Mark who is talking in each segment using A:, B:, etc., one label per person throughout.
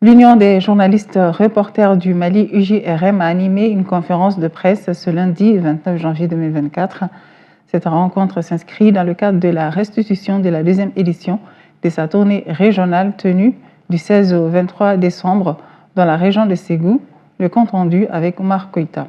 A: L'Union des journalistes reporters du Mali, UJRM, a animé une conférence de presse ce lundi 29 janvier 2024. Cette rencontre s'inscrit dans le cadre de la restitution de la deuxième édition de sa tournée régionale tenue du 16 au 23 décembre dans la région de Ségou. Le compte rendu avec Omar Koïta.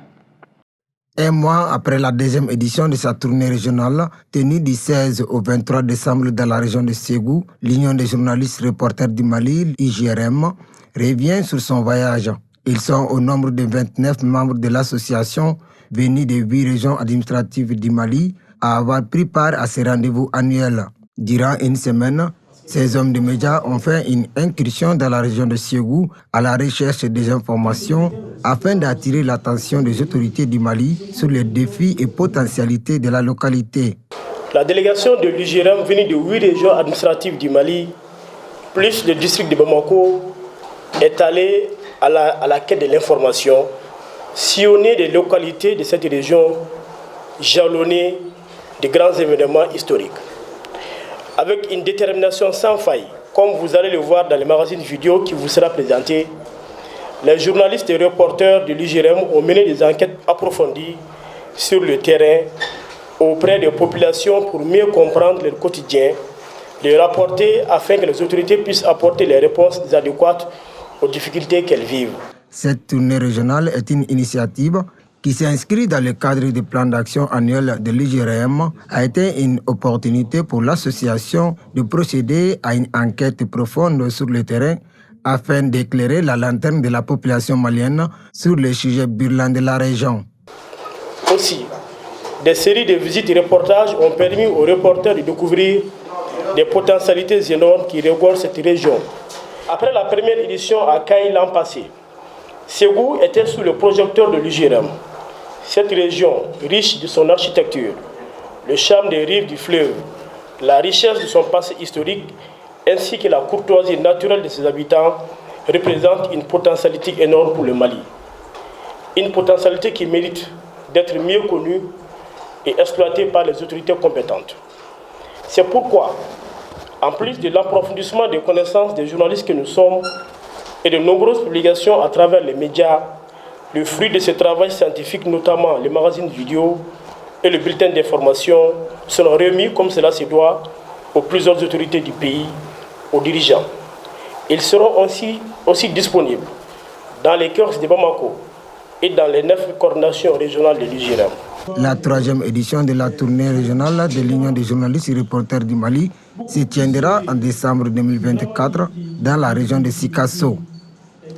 B: Un mois après la deuxième édition de sa tournée régionale, tenue du 16 au 23 décembre dans la région de Ségou, l'Union des journalistes reporters du Mali, IJRM, revient sur son voyage. Ils sont au nombre de 29 membres de l'association venus de 8 régions administratives du Mali à avoir pris part à ces rendez-vous annuels. Durant une semaine, ces hommes de médias ont fait une incursion dans la région de Ségou à la recherche des informations afin d'attirer l'attention des autorités du Mali sur les défis et potentialités de la localité.
C: La délégation de l'UJRM venue de 8 régions administratives du Mali, plus le district de Bamako, est allée à la quête de l'information, sillonner les localités de cette région, jalonner de grands événements historiques. Avec une détermination sans faille, comme vous allez le voir dans le magazine vidéo qui vous sera présenté, les journalistes et reporters de l'UJRM ont mené des enquêtes approfondies sur le terrain auprès des populations pour mieux comprendre leur quotidien, les rapporter afin que les autorités puissent apporter les réponses adéquates aux difficultés qu'elles vivent.
B: Cette tournée régionale est une initiative qui s'inscrit dans le cadre du plan d'action annuel de l'IJRM, a été une opportunité pour l'association de procéder à une enquête profonde sur le terrain afin d'éclairer la lanterne de la population malienne sur les sujets brûlants de la région.
C: Aussi, des séries de visites et reportages ont permis aux reporters de découvrir des potentialités énormes qui regorgent cette région. Après la première édition à Kaï l'an passé, Ségou était sous le projecteur de l'UJRM. Cette région, riche de son architecture, le charme des rives du fleuve, la richesse de son passé historique, ainsi que la courtoisie naturelle de ses habitants, représente une potentialité énorme pour le Mali. Une potentialité qui mérite d'être mieux connue et exploitée par les autorités compétentes. C'est pourquoi, en plus de l'approfondissement des connaissances des journalistes que nous sommes et de nombreuses publications à travers les médias, le fruit de ce travail scientifique, notamment les magazines vidéo et le bulletin d'information, seront remis comme cela se doit aux plus hautes autorités du pays, aux dirigeants. Ils seront aussi disponibles dans les kiosques de Bamako et dans les 9 coordinations régionales de l'UJRM.
B: La troisième édition de la tournée régionale de l'Union des journalistes et reporters du Mali se tiendra en décembre 2024 dans la région de Sikasso.